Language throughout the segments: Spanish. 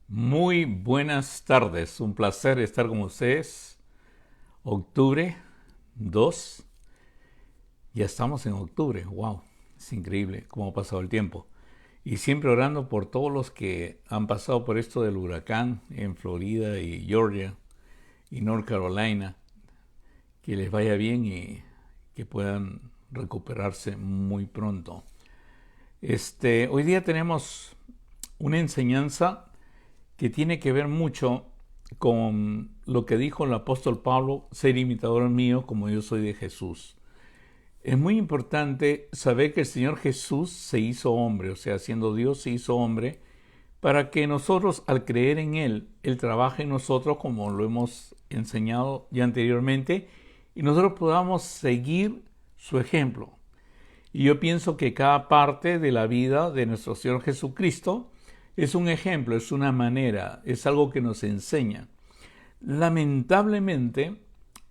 Muy buenas tardes, un placer estar con ustedes. Octubre 2, ya estamos en octubre, wow, es increíble cómo ha pasado el tiempo. Y siempre orando por todos los que han pasado por esto del huracán en Florida y Georgia y North Carolina, que les vaya bien y que puedan recuperarse muy pronto. Hoy día tenemos una enseñanza que tiene que ver mucho con lo que dijo el apóstol Pablo: ser imitador mío como yo soy de Jesús. Es muy importante saber que el Señor Jesús se hizo hombre, o sea, siendo Dios se hizo hombre, para que nosotros, al creer en Él trabaje en nosotros como lo hemos enseñado ya anteriormente, y nosotros podamos seguir su ejemplo. Y yo pienso que cada parte de la vida de nuestro Señor Jesucristo es un ejemplo, es una manera, es algo que nos enseña. Lamentablemente,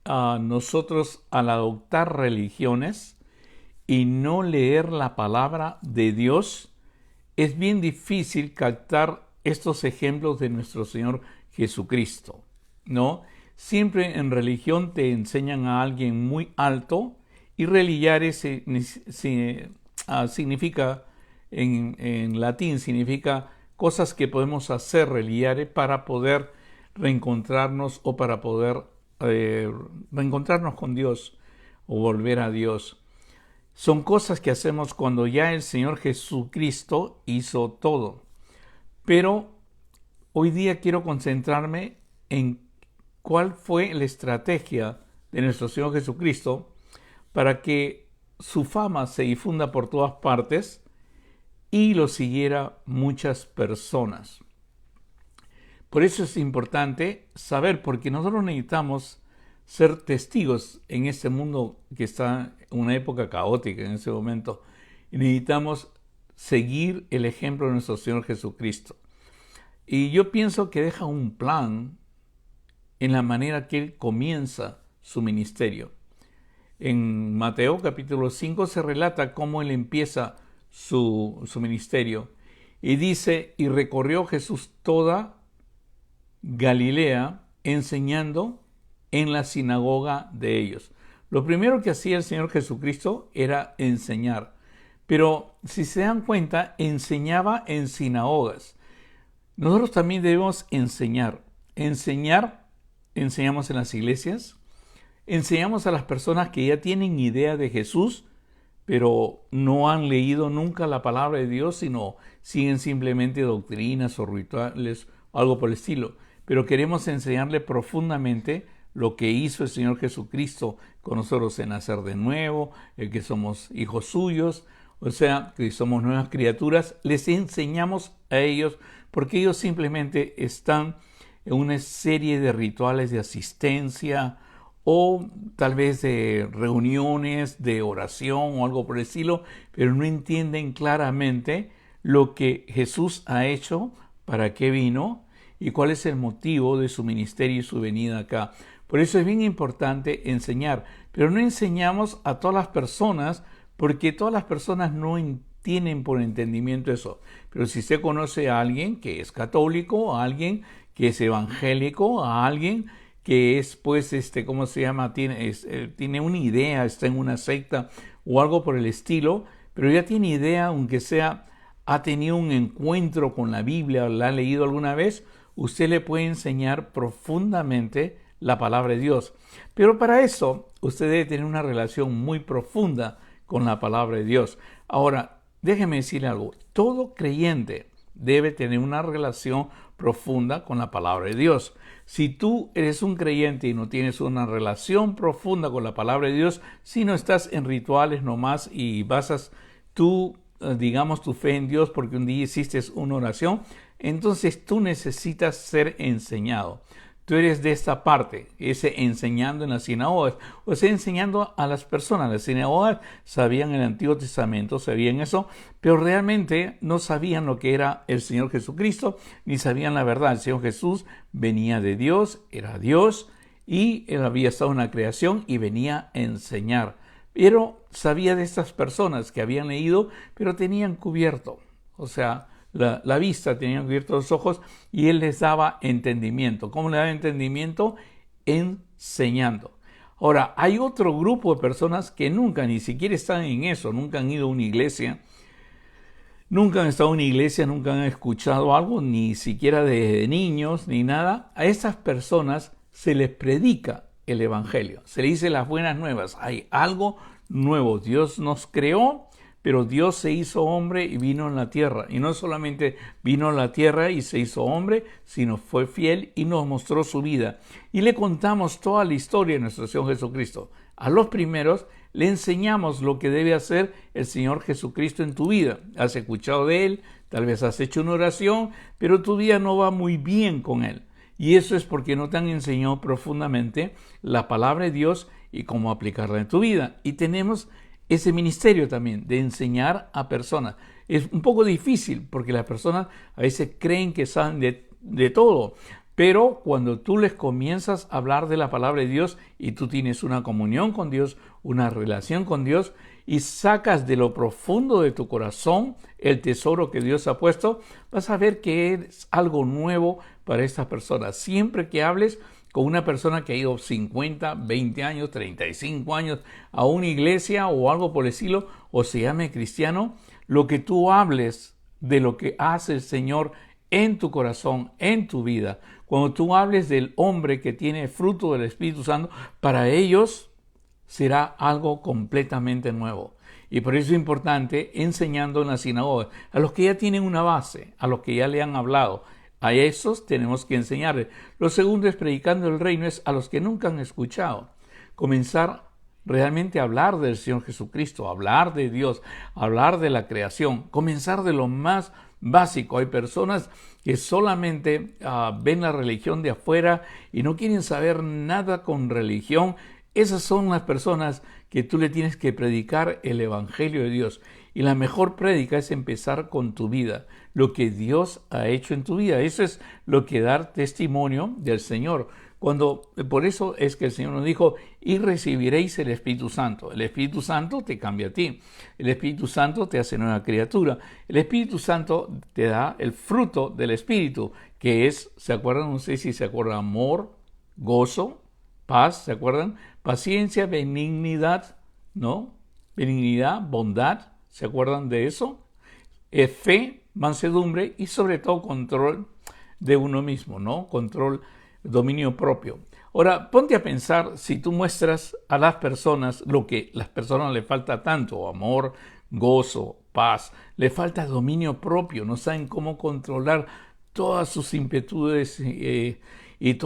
nosotros al adoptar religiones y no leer la palabra de Dios, es bien difícil captar estos ejemplos de nuestro Señor Jesucristo, ¿no? Siempre en religión te enseñan a alguien muy alto, y religare significa, en latín, significa cosas que podemos hacer, religare, para poder reencontrarnos o para poder reencontrarnos con Dios o volver a Dios. Son cosas que hacemos cuando ya el Señor Jesucristo hizo todo. Pero hoy día quiero concentrarme en cuál fue la estrategia de nuestro Señor Jesucristo para que su fama se difunda por todas partes y lo siguiera muchas personas. Por eso es importante saber, porque nosotros necesitamos ser testigos en este mundo que está en una época caótica en ese momento, y necesitamos seguir el ejemplo de nuestro Señor Jesucristo. Y yo pienso que deja un plan en la manera que Él comienza su ministerio. En Mateo capítulo 5 se relata cómo Él empieza su ministerio. Y dice: y recorrió Jesús toda Galilea, enseñando en la sinagoga de ellos. Lo primero que hacía el Señor Jesucristo era enseñar. Pero si se dan cuenta, enseñaba en sinagogas. Nosotros también debemos enseñar. Enseñamos en las iglesias. Enseñamos a las personas que ya tienen idea de Jesús, pero no han leído nunca la palabra de Dios, sino siguen simplemente doctrinas o rituales o algo por el estilo. Pero queremos enseñarle profundamente lo que hizo el Señor Jesucristo con nosotros en nacer de nuevo, el que somos hijos suyos, o sea, que somos nuevas criaturas. Les enseñamos a ellos porque ellos simplemente están en una serie de rituales de asistencia, o tal vez de reuniones de oración o algo por el estilo, pero no entienden claramente lo que Jesús ha hecho, para qué vino y cuál es el motivo de su ministerio y su venida acá. Por eso es bien importante enseñar, pero no enseñamos a todas las personas, porque todas las personas no tienen por entendimiento eso. Pero si usted conoce a alguien que es católico, a alguien que es evangélico, a alguien que es, pues, ¿cómo se llama? Tiene una idea, está en una secta o algo por el estilo, pero ya tiene idea, aunque sea, ha tenido un encuentro con la Biblia, la ha leído alguna vez, usted le puede enseñar profundamente la palabra de Dios. Pero para eso, usted debe tener una relación muy profunda con la palabra de Dios. Ahora, déjeme decirle algo: todo creyente debe tener una relación profunda con la palabra de Dios. Si tú eres un creyente y no tienes una relación profunda con la palabra de Dios, si no estás en rituales nomás y basas digamos, tu fe en Dios porque un día hiciste una oración, entonces tú necesitas ser enseñado. Tú eres de esta parte, ese enseñando en las sinagogas, o sea, enseñando a las personas. Las sinagogas sabían el Antiguo Testamento, sabían eso, pero realmente no sabían lo que era el Señor Jesucristo, ni sabían la verdad. El Señor Jesús venía de Dios, era Dios, y Él había estado en la creación y venía a enseñar. Pero sabía de estas personas que habían leído, pero tenían cubierto. O sea, la vista, tenían abiertos los ojos y Él les daba entendimiento. ¿Cómo le daba entendimiento? Enseñando. Ahora, hay otro grupo de personas que nunca ni siquiera están en eso, nunca han ido a una iglesia, nunca han estado en una iglesia, nunca han escuchado algo, ni siquiera de niños, ni nada. A esas personas se les predica el evangelio, se les dice las buenas nuevas. Hay algo nuevo. Dios nos creó, pero Dios se hizo hombre y vino en la tierra. Y no solamente vino a la tierra y se hizo hombre, sino fue fiel y nos mostró su vida. Y le contamos toda la historia de nuestro Señor Jesucristo. A los primeros le enseñamos lo que debe hacer el Señor Jesucristo en tu vida. Has escuchado de Él, tal vez has hecho una oración, pero tu vida no va muy bien con Él. Y eso es porque no te han enseñado profundamente la palabra de Dios y cómo aplicarla en tu vida. Y tenemos ese ministerio también de enseñar a personas. Es un poco difícil porque las personas a veces creen que saben de todo, pero cuando tú les comienzas a hablar de la palabra de Dios y tú tienes una comunión con Dios, una relación con Dios y sacas de lo profundo de tu corazón el tesoro que Dios ha puesto, vas a ver que es algo nuevo para estas personas. Siempre que hables con una persona que ha ido 50, 20 años, 35 años a una iglesia o algo por el estilo, o se llame cristiano, lo que tú hables de lo que hace el Señor en tu corazón, en tu vida, cuando tú hables del hombre que tiene fruto del Espíritu Santo, para ellos será algo completamente nuevo. Y por eso es importante enseñando en la sinagoga a los que ya tienen una base, a los que ya le han hablado. A esos tenemos que enseñarles. Lo segundo es predicando el reino, es a los que nunca han escuchado. Comenzar realmente a hablar del Señor Jesucristo, hablar de Dios, hablar de la creación, comenzar de lo más básico. Hay personas que solamente ven la religión de afuera y no quieren saber nada con religión. Esas son las personas que tú le tienes que predicar el Evangelio de Dios. Y la mejor prédica es empezar con tu vida, lo que Dios ha hecho en tu vida. Eso es lo que dar testimonio del Señor. Por eso es que el Señor nos dijo, y recibiréis el Espíritu Santo. El Espíritu Santo te cambia a ti. El Espíritu Santo te hace nueva criatura. El Espíritu Santo te da el fruto del Espíritu, que es, ¿se acuerdan? No sé si se acuerdan, amor, gozo, paz, ¿se acuerdan? Paciencia, benignidad, ¿no? Benignidad, bondad, ¿se acuerdan de eso? Fe, mansedumbre y sobre todo control de uno mismo, ¿no? Control, dominio propio. Ahora, ponte a pensar si tú muestras a las personas lo que a las personas les falta tanto, amor, gozo, paz, le falta dominio propio, no saben cómo controlar todas sus inquietudes y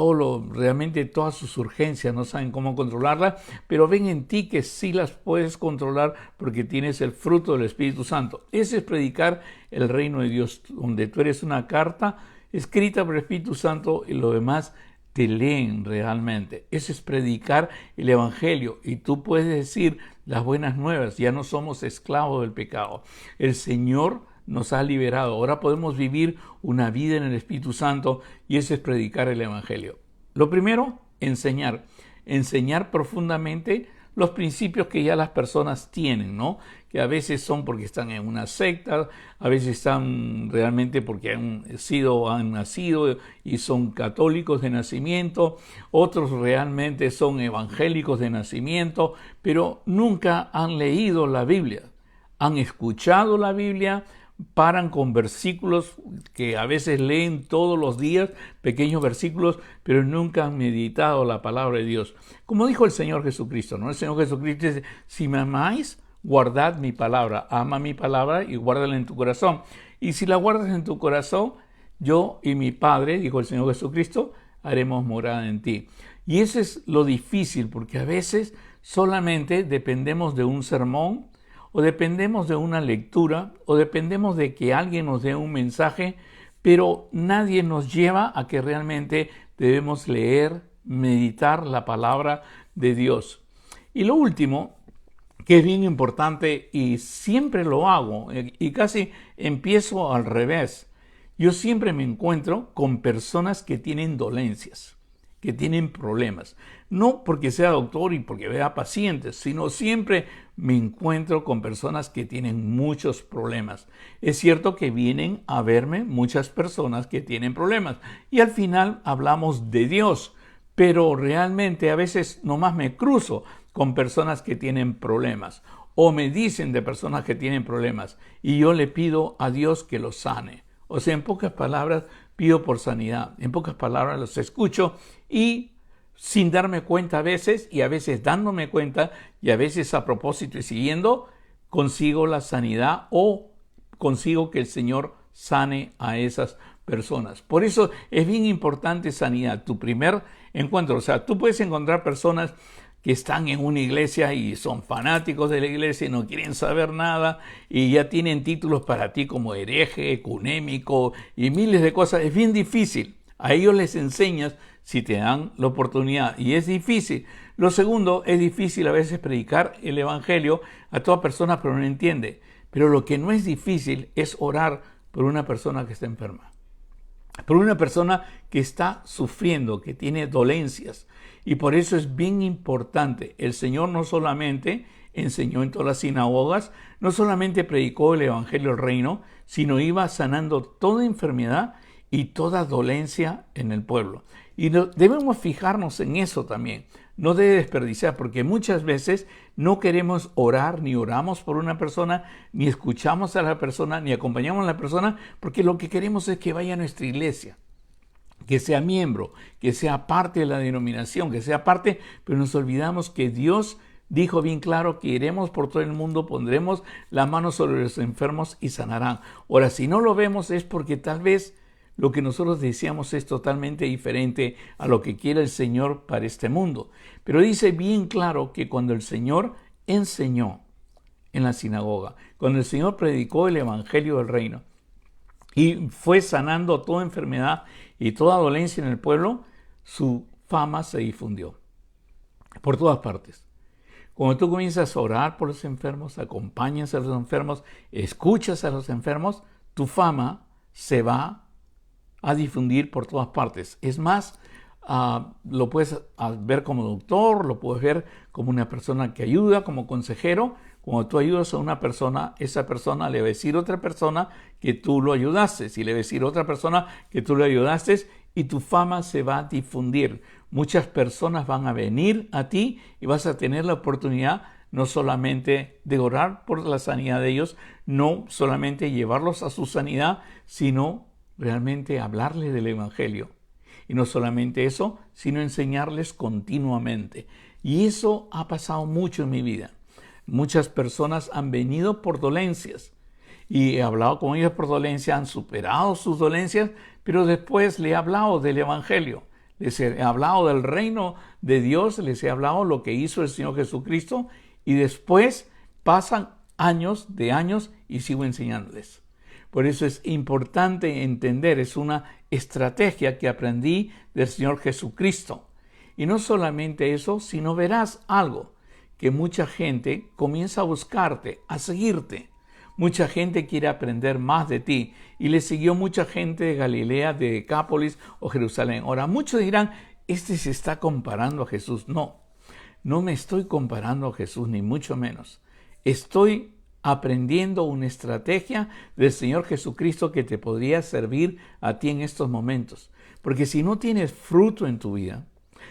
realmente todas sus urgencias, no saben cómo controlarlas, pero ven en ti que sí las puedes controlar porque tienes el fruto del Espíritu Santo. Ese es predicar el reino de Dios, donde tú eres una carta escrita por el Espíritu Santo y lo demás te leen realmente. Eso es predicar el Evangelio y tú puedes decir las buenas nuevas. Ya no somos esclavos del pecado. El Señor nos ha liberado. Ahora podemos vivir una vida en el Espíritu Santo y eso es predicar el Evangelio. Lo primero, enseñar. Enseñar profundamente los principios que ya las personas tienen, ¿no? Que a veces son porque están en una secta, a veces están realmente porque han nacido y son católicos de nacimiento, otros realmente son evangélicos de nacimiento, pero nunca han leído la Biblia. Han escuchado la Biblia, paran con versículos que a veces leen todos los días, pequeños versículos, pero nunca han meditado la palabra de Dios. Como dijo el Señor Jesucristo, ¿no? El Señor Jesucristo dice, si me amáis, guardad mi palabra. Ama mi palabra y guárdala en tu corazón. Y si la guardas en tu corazón, yo y mi Padre, dijo el Señor Jesucristo, haremos morada en ti. Y eso es lo difícil, porque a veces solamente dependemos de un sermón, o dependemos de una lectura, o dependemos de que alguien nos dé un mensaje, pero nadie nos lleva a que realmente debemos leer, meditar la palabra de Dios. Y lo último, que es bien importante y siempre lo hago, y casi empiezo al revés. Yo siempre me encuentro con personas que tienen dolencias. que tienen problemas. No porque sea doctor y porque vea pacientes, sino siempre me encuentro con personas que tienen muchos problemas. Es cierto que vienen a verme muchas personas que tienen problemas y al final hablamos de Dios, pero realmente a veces nomás me cruzo con personas que tienen problemas o me dicen de personas que tienen problemas y yo le pido a Dios que los sane. O sea, en pocas palabras, pido por sanidad. En pocas palabras, los escucho y sin darme cuenta a veces, y a veces dándome cuenta, y a veces a propósito y siguiendo, consigo la sanidad o consigo que el Señor sane a esas personas. Por eso es bien importante sanidad, tu primer encuentro. O sea, tú puedes encontrar personas que están en una iglesia y son fanáticos de la iglesia y no quieren saber nada y ya tienen títulos para ti como hereje, ecuménico y miles de cosas. Es bien difícil. A ellos les enseñas si te dan la oportunidad y es difícil. Lo segundo, es difícil a veces predicar el evangelio a toda persona, pero no entiende. Pero lo que no es difícil es orar por una persona que está enferma, por una persona que está sufriendo, que tiene dolencias. Y por eso es bien importante. El Señor no solamente enseñó en todas las sinagogas, no solamente predicó el evangelio del reino, sino iba sanando toda enfermedad y toda dolencia en el pueblo. Y debemos fijarnos en eso también. No debe desperdiciar, porque muchas veces no queremos orar, ni oramos por una persona, ni escuchamos a la persona, ni acompañamos a la persona, porque lo que queremos es que vaya a nuestra iglesia, que sea miembro, que sea parte de la denominación, que sea parte, pero nos olvidamos que Dios dijo bien claro que iremos por todo el mundo, pondremos la mano sobre los enfermos y sanarán. Ahora, si no lo vemos es porque tal vez lo que nosotros deseamos es totalmente diferente a lo que quiere el Señor para este mundo. Pero dice bien claro que cuando el Señor enseñó en la sinagoga, cuando el Señor predicó el evangelio del reino y fue sanando toda enfermedad y toda dolencia en el pueblo, su fama se difundió por todas partes. Cuando tú comienzas a orar por los enfermos, acompañas a los enfermos, escuchas a los enfermos, tu fama se va a difundir por todas partes. Es más, lo puedes ver como doctor, lo puedes ver como una persona que ayuda, como consejero. Cuando tú ayudas a una persona, esa persona le va a decir a otra persona que tú lo ayudaste. Y le va a decir a otra persona que tú lo ayudaste y tu fama se va a difundir. Muchas personas van a venir a ti y vas a tener la oportunidad no solamente de orar por la sanidad de ellos, no solamente llevarlos a su sanidad, sino realmente hablarles del evangelio. Y no solamente eso, sino enseñarles continuamente. Y eso ha pasado mucho en mi vida. Muchas personas han venido por dolencias y he hablado con ellas por dolencias, han superado sus dolencias, pero después le he hablado del evangelio. Les he hablado del reino de Dios, les he hablado lo que hizo el Señor Jesucristo y después pasan años y sigo enseñándoles. Por eso es importante entender, es una estrategia que aprendí del Señor Jesucristo. Y no solamente eso, sino verás algo, que mucha gente comienza a buscarte, a seguirte. Mucha gente quiere aprender más de ti y le siguió mucha gente de Galilea, de Decápolis o Jerusalén. Ahora, muchos dirán, este se está comparando a Jesús. No, no me estoy comparando a Jesús, ni mucho menos. Estoy aprendiendo una estrategia del Señor Jesucristo que te podría servir a ti en estos momentos. Porque si no tienes fruto en tu vida,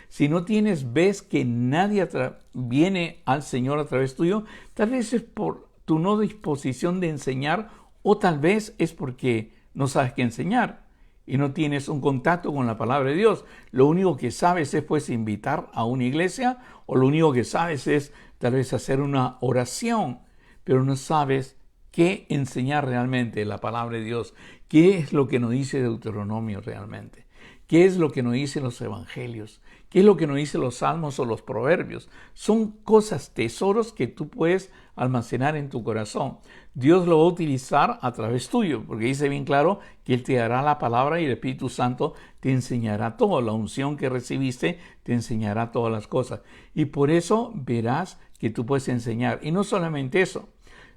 si no ves que nadie viene al Señor a través tuyo, tal vez es por tu no disposición de enseñar o tal vez es porque no sabes qué enseñar y no tienes un contacto con la palabra de Dios. Lo único que sabes es pues invitar a una iglesia o lo único que sabes es tal vez hacer una oración, pero no sabes qué enseñar realmente la palabra de Dios. ¿Qué es lo que nos dice Deuteronomio realmente? ¿Qué es lo que nos dicen los evangelios? ¿Qué es lo que nos dicen los salmos o los proverbios? Son cosas, tesoros que tú puedes almacenar en tu corazón. Dios lo va a utilizar a través tuyo, porque dice bien claro que Él te dará la palabra y el Espíritu Santo te enseñará todo. La unción que recibiste te enseñará todas las cosas. Y por eso verás que tú puedes enseñar. Y no solamente eso,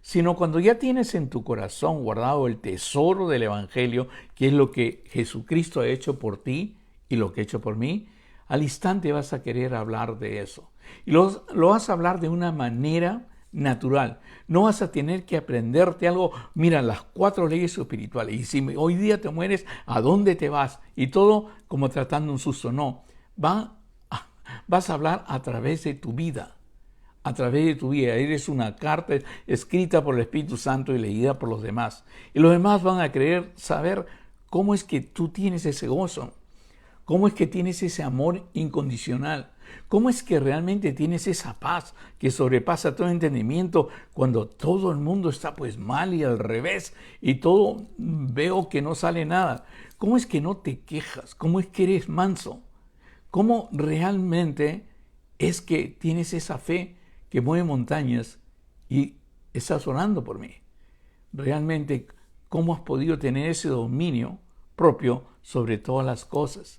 sino cuando ya tienes en tu corazón guardado el tesoro del evangelio, que es lo que Jesucristo ha hecho por ti y lo que ha hecho por mí, al instante vas a querer hablar de eso. Y lo vas a hablar de una manera natural. No vas a tener que aprenderte algo. Mira, las 4 leyes espirituales. Y si hoy día te mueres, ¿a dónde te vas? Y todo como tratando un susto. No, vas a hablar a través de tu vida. A través de tu vida. Eres una carta escrita por el Espíritu Santo y leída por los demás. Y los demás van a querer saber cómo es que tú tienes ese gozo. ¿Cómo es que tienes ese amor incondicional? ¿Cómo es que realmente tienes esa paz que sobrepasa todo entendimiento cuando todo el mundo está pues mal y al revés y todo veo que no sale nada? ¿Cómo es que no te quejas? ¿Cómo es que eres manso? ¿Cómo realmente es que tienes esa fe que mueve montañas y estás orando por mí? Realmente, ¿cómo has podido tener ese dominio propio sobre todas las cosas?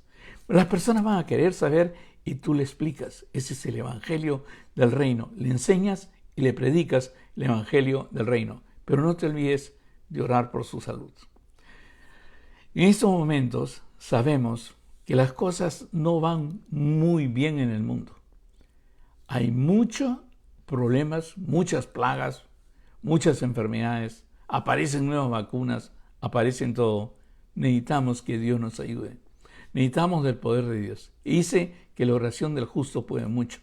Las personas van a querer saber y tú le explicas. Ese es el evangelio del reino. Le enseñas y le predicas el evangelio del reino. Pero no te olvides de orar por su salud. En estos momentos sabemos que las cosas no van muy bien en el mundo. Hay muchos problemas, muchas plagas, muchas enfermedades. Aparecen nuevas vacunas, aparecen todo. Necesitamos que Dios nos ayude. Necesitamos del poder de Dios. Y dice que la oración del justo puede mucho.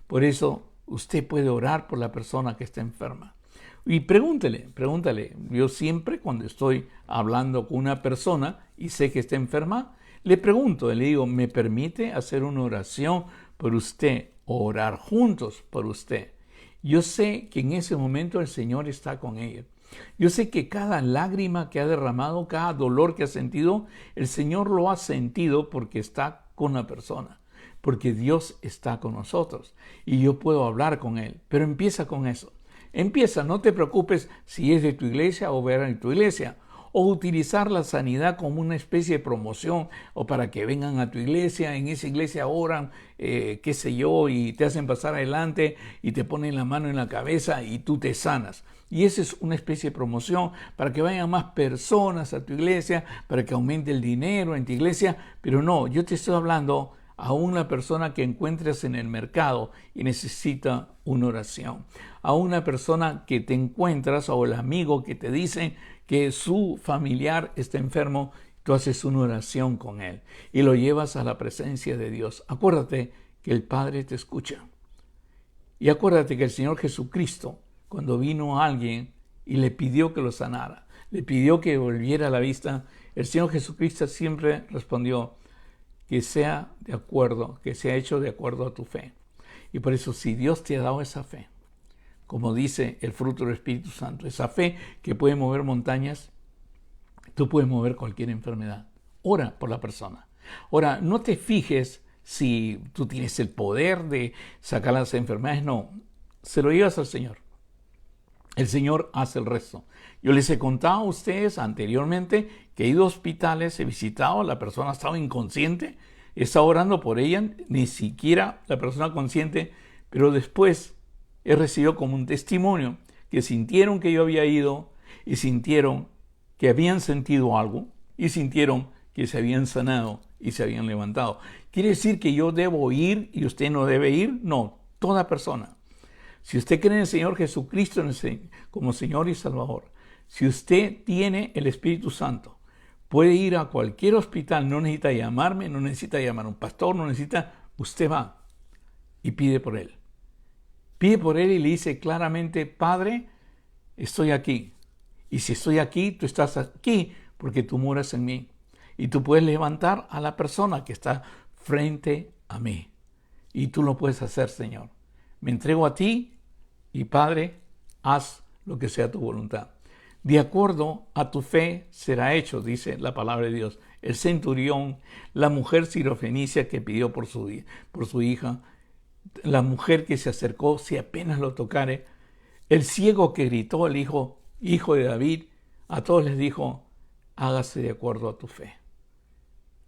Por eso usted puede orar por la persona que está enferma. Y pregúntele. Yo siempre cuando estoy hablando con una persona y sé que está enferma, le pregunto, le digo, ¿me permite hacer una oración por usted o orar juntos por usted? Yo sé que en ese momento el Señor está con ella. Yo sé que cada lágrima que ha derramado, cada dolor que ha sentido, el Señor lo ha sentido porque está con la persona, porque Dios está con nosotros y yo puedo hablar con Él. Pero empieza con eso. Empieza, no te preocupes si es de tu iglesia o ver en tu iglesia, o utilizar la sanidad como una especie de promoción o para que vengan a tu iglesia, en esa iglesia oran, qué sé yo, y te hacen pasar adelante y te ponen la mano en la cabeza y tú te sanas. Y esa es una especie de promoción para que vayan más personas a tu iglesia, para que aumente el dinero en tu iglesia, pero no, yo te estoy hablando a una persona que encuentres en el mercado y necesita una oración, a una persona que te encuentras o el amigo que te dice que su familiar está enfermo, tú haces una oración con él y lo llevas a la presencia de Dios. Acuérdate que el Padre te escucha. Y acuérdate que el Señor Jesucristo, cuando vino a alguien y le pidió que lo sanara, le pidió que volviera a la vista, el Señor Jesucristo siempre respondió que sea de acuerdo, que sea hecho de acuerdo a tu fe. Y por eso, si Dios te ha dado esa fe, como dice el fruto del Espíritu Santo, esa fe que puede mover montañas, tú puedes mover cualquier enfermedad. Ora por la persona. Ahora, no te fijes si tú tienes el poder de sacar las enfermedades, no. Se lo llevas al Señor. El Señor hace el resto. Yo les he contado a ustedes anteriormente que he ido a hospitales, he visitado, la persona estaba inconsciente, he estado orando por ella, ni siquiera la persona consciente, pero después he recibido como un testimonio que sintieron que yo había ido y sintieron que habían sentido algo y sintieron que se habían sanado y se habían levantado. ¿Quiere decir que yo debo ir y usted no debe ir? No, toda persona. Si usted cree en el Señor Jesucristo como Señor y Salvador, si usted tiene el Espíritu Santo, puede ir a cualquier hospital, no necesita llamarme, no necesita llamar a un pastor, no necesita, usted va y pide por él. Pide por él y le dice claramente, Padre, estoy aquí. Y si estoy aquí, tú estás aquí porque tú moras en mí. Y tú puedes levantar a la persona que está frente a mí. Y tú lo puedes hacer, Señor. Me entrego a ti y Padre, haz lo que sea tu voluntad. De acuerdo a tu fe será hecho, dice la palabra de Dios. El centurión, la mujer sirofenicia que pidió por su hija, la mujer que se acercó, si apenas lo tocare, el ciego que gritó, el hijo de David, a todos les dijo, hágase de acuerdo a tu fe.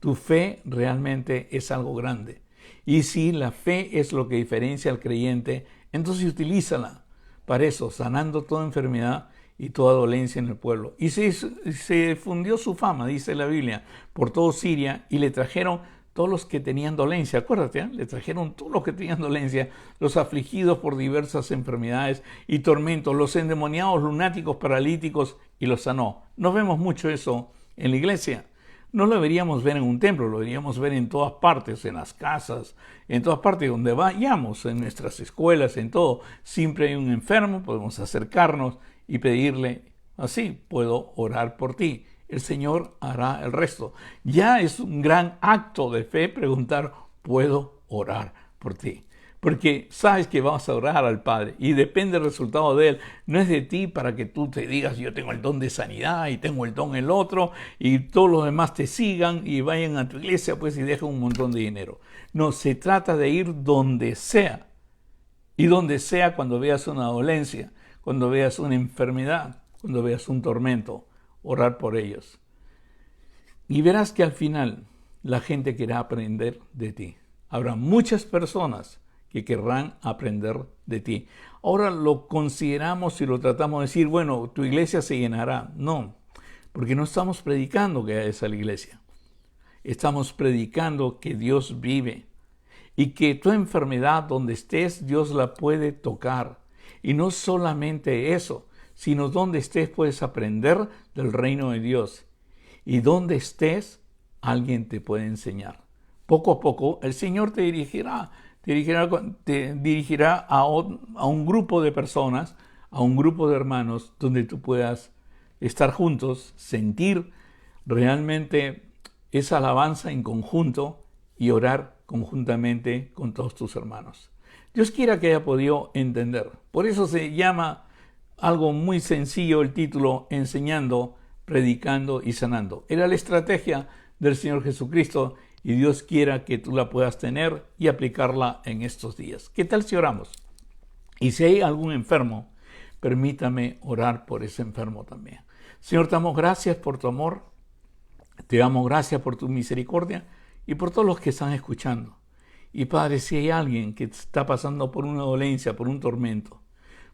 Tu fe realmente es algo grande. Y si la fe es lo que diferencia al creyente, entonces utilízala para eso, sanando toda enfermedad y toda dolencia en el pueblo. Y se difundió su fama, dice la Biblia, por todo Siria y le trajeron todos los que tenían dolencia, acuérdate, le trajeron todos los que tenían dolencia, los afligidos por diversas enfermedades y tormentos, los endemoniados, lunáticos, paralíticos, y los sanó. No vemos mucho eso en la iglesia. No lo deberíamos ver en un templo, lo deberíamos ver en todas partes, en las casas, en todas partes donde vayamos, en nuestras escuelas, en todo. Siempre hay un enfermo, podemos acercarnos y pedirle, así, puedo orar por ti. El Señor hará el resto. Ya es un gran acto de fe preguntar, ¿puedo orar por ti? Porque sabes que vas a orar al Padre y depende del resultado de Él. No es de ti para que tú te digas, yo tengo el don de sanidad y tengo el don el otro y todos los demás te sigan y vayan a tu iglesia pues y dejen un montón de dinero. No, se trata de ir donde sea. Y donde sea cuando veas una dolencia, cuando veas una enfermedad, cuando veas un tormento, orar por ellos. Y verás que al final la gente querrá aprender de ti. Habrá muchas personas que querrán aprender de ti. Ahora lo consideramos y lo tratamos de decir, bueno, tu iglesia se llenará. No, porque no estamos predicando que es a la iglesia. Estamos predicando que Dios vive y que tu enfermedad donde estés, Dios la puede tocar. Y no solamente eso, sino donde estés puedes aprender del reino de Dios. Y donde estés, alguien te puede enseñar. Poco a poco, el Señor te dirigirá a un grupo de personas, a un grupo de hermanos, donde tú puedas estar juntos, sentir realmente esa alabanza en conjunto y orar conjuntamente con todos tus hermanos. Dios quiera que haya podido entender. Por eso se llama algo muy sencillo el título, enseñando, predicando y sanando. Era la estrategia del Señor Jesucristo y Dios quiera que tú la puedas tener y aplicarla en estos días. ¿Qué tal si oramos? Y si hay algún enfermo, permítame orar por ese enfermo también. Señor, te damos gracias por tu amor, te damos gracias por tu misericordia y por todos los que están escuchando. Y Padre, si hay alguien que está pasando por una dolencia, por un tormento,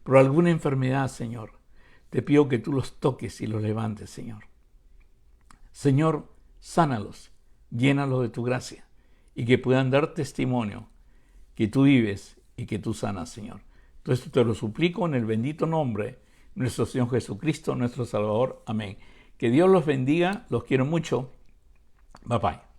por alguna enfermedad, Señor, te pido que tú los toques y los levantes, Señor. Señor, sánalos, llénalos de tu gracia y que puedan dar testimonio que tú vives y que tú sanas, Señor. Entonces te lo suplico en el bendito nombre de nuestro Señor Jesucristo, nuestro Salvador. Amén. Que Dios los bendiga, los quiero mucho. Bye bye.